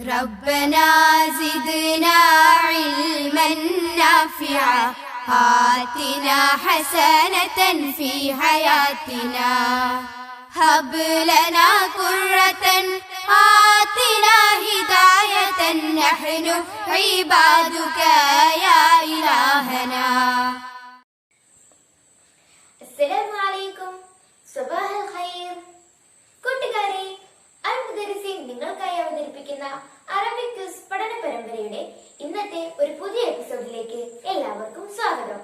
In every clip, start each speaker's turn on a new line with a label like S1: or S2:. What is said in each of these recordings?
S1: ربنا زدنا علما نافعا آتنا حسنة في حياتنا هب لنا قرة آتنا هداية نحن عبادك يا إلهنا.
S2: അസ്സലാമു അലൈക്കും. സ്വബാഹൽ ഖൈർ. കൂട്ടുകാരെ, അൽമുദരിസീൻ നിങ്ങൾക്കായി അവതരിപ്പിക്കുന്ന അറബിക് ക്വിസ് പഠന പരമ്പരയുടെ ഇന്നത്തെ ഒരു പുതിയ എപ്പിസോഡിലേക്ക് എല്ലാവർക്കും സ്വാഗതം.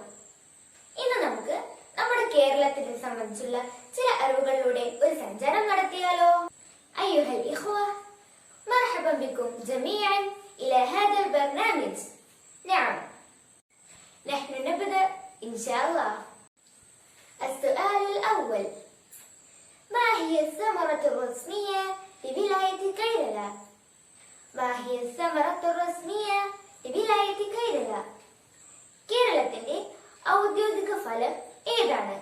S2: ഇന്ന് നമുക്ക് നമ്മുടെ കേരളത്തിനെ സംബന്ധിച്ചുള്ള ചില അറിവുകളിലൂടെ ഒരു സഞ്ചാരം നടത്തിയാലോ? അയ്യുഹൽ ഇഖ്വ, മർഹബൻ ബിക്കും ജമീഅൻ ഇലാ ഹാദൽ ബർനാമിജ്. നഅം, നഹ്നു നബ്ദഅ ഇൻഷാഅല്ലാഹ്. السؤال الأول: ما هي الثمرة الرسمية لولاية كيرلا؟ ما هي الثمرة الرسمية لولاية كيرلا? കേരളത്തിന്റെ ഔദ്യോഗിക ഫലം ഏതാണ്?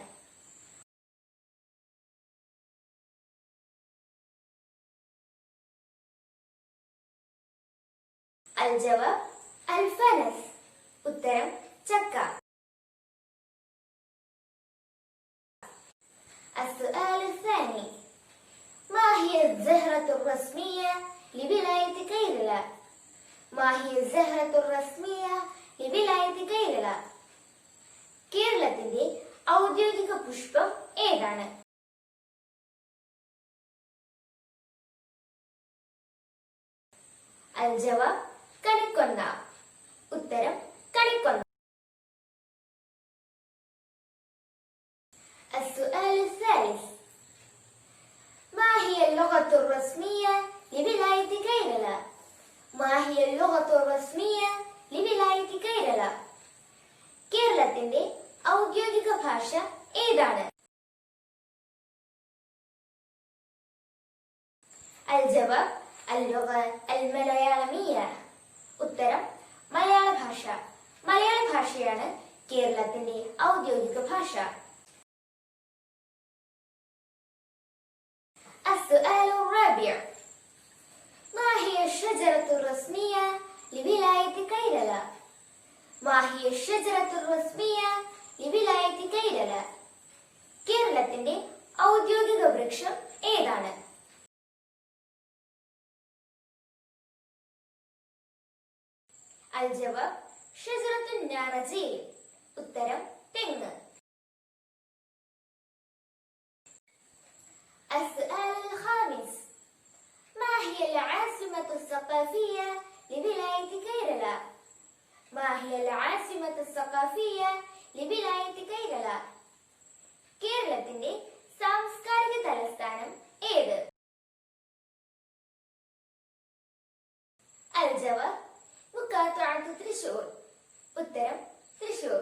S2: الجواب الفنس. ഉത്തരം ചക്ക. السؤال الثاني: ما هي الزهرة الرسمية لولاية كيرلا؟ ما هي الزهرة الرسمية لولاية كيرلا? കേരളത്തിന്റെ ഔദ്യോഗിക പുഷ്പം ഏതാണ്? الجواب കണിക്കൊന്ന. ഉത്തരം കണിക്കൊന്ന. السؤال الثالث: ما هي اللغة الرسمية لولاية كيرلا؟ ما هي اللغة الرسمية لولاية كيرلا? കേരളത്തിന്റെ ഔദ്യോഗിക ഭാഷ ഏതാണ്? الجواب اللغة الملയാളമീയ. ഉത്തരം മലയാള ഭാഷ. മലയാള ഭാഷയാണ് കേരളത്തിന്റെ ഔദ്യോഗിക ഭാഷ. السؤال الرابع: ما هي الشجرة الرسمية لولاية كيرلا؟ ما هي الشجرة الرسمية لولاية كيرلا? കേരളത്തിന്റെ ഔദ്യോഗിക വൃക്ഷം ഏതാണ്? الجواب شجرة النارجيل. ഉത്തരം തെങ്ങ്. السؤال الخامس: ما هي العاصمة الثقافية لولاية كيرلا؟ ما هي العاصمة الثقافية لولاية كيرلا? കേരളത്തിന്റെ സാംസ്കാരിക തലസ്ഥാനം ഏത്? الجواب مقاطعة تريشور. ഉത്തരം തൃശൂർ.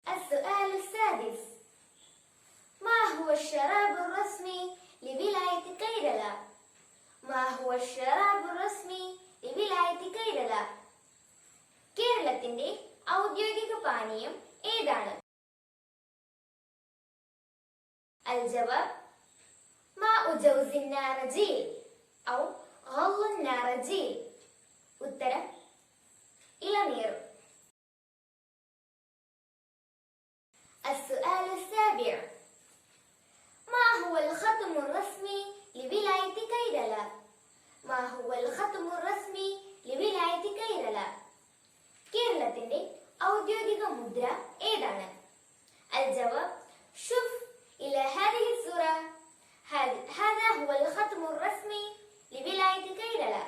S2: السؤال السادس: ما هو الشراب الرسمي لولاية كيرلا؟ ما هو الشراب الرسمي لولاية كيرلا? കേരളത്തിന്റെ ഔദ്യോഗിക പാനീയം ഏതാണ്? الجواب ماء جوز النارجيل أو غل النارجيل. ഉത്തരം ഇളനീർ. السؤال السابع: ما هو الختم الرسمي لولاية كيرلا؟ ما هو الختم الرسمي لولاية كيرلا? കേരളത്തിന്റെ ഔദ്യോഗിക മുദ്ര ഏതാണ്? الجواب شوف إلى هذه الصورة. هذا هو الختم الرسمي لولاية كيرلا.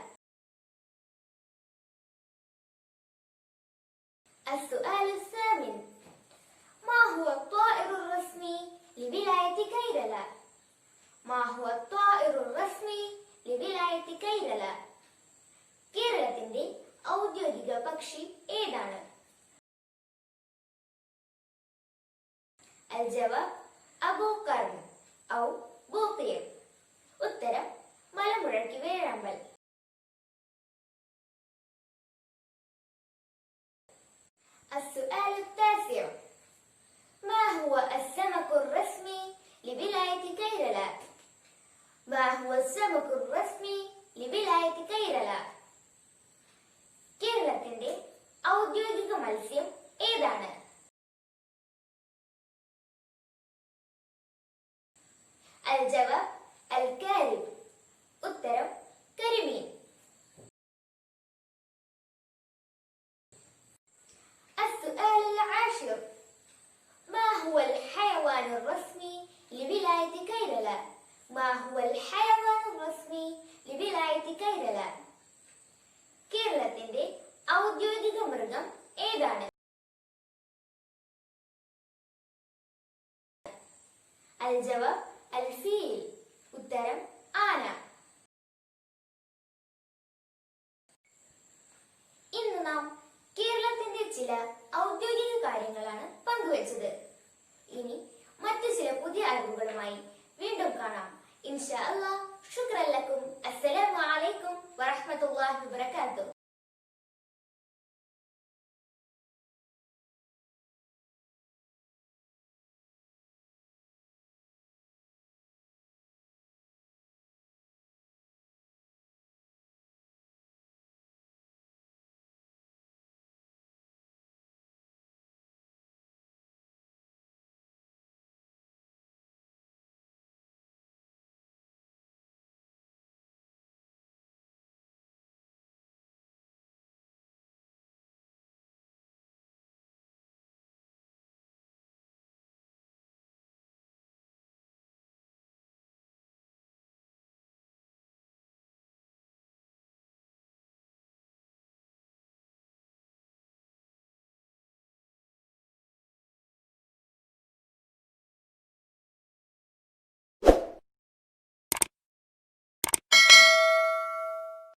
S2: السؤال الثامن: ما هو الطائر الرسمي لولاية كيرلا؟ ما هو الطائر الرسمي لولاية كيرلا? കേരളത്തിന്റെ ഔദ്യോഗിക പക്ഷി ഏതാണ്? الجواب أبو قرن أو بوطير. ഉത്തരം മലമുഴക്കി വേഴാമ്പൽ. السؤال التاسع: ما هو السمك الرسمي لولاية كيرلا؟ ما هو السمك الرسمي ലിബിലായത്തി കൈരള. കേരളത്തിന്റെ ഔദ്യോഗിക മത്സ്യം ഏതാണ്? അൽ ജവാബ് അൽ കാരിബ്. ഉത്തരം കരിമീൻ. السؤال العاشر ما هو الحيوان الرسمي لولاية كيرلا؟ ما هو الحيوان الرسمي لولاية كيرلا? കേരളത്തിന്റെ ഔദ്യോഗിക മൃഗം ഏതാണ്? അൽ ജവാബ് അൽ ഫീൽ. ഉത്തരം ആന. ഇന്ന് നാം കേരളത്തിന്റെ ചില ഔദ്യോഗിക കാര്യങ്ങളാണ് പങ്കുവച്ചത്. ഇനി മറ്റു ചില പുതിയ അറിവുകളുമായി വീണ്ടും കാണാം. ഇൻഷാ അല്ലാഹ്.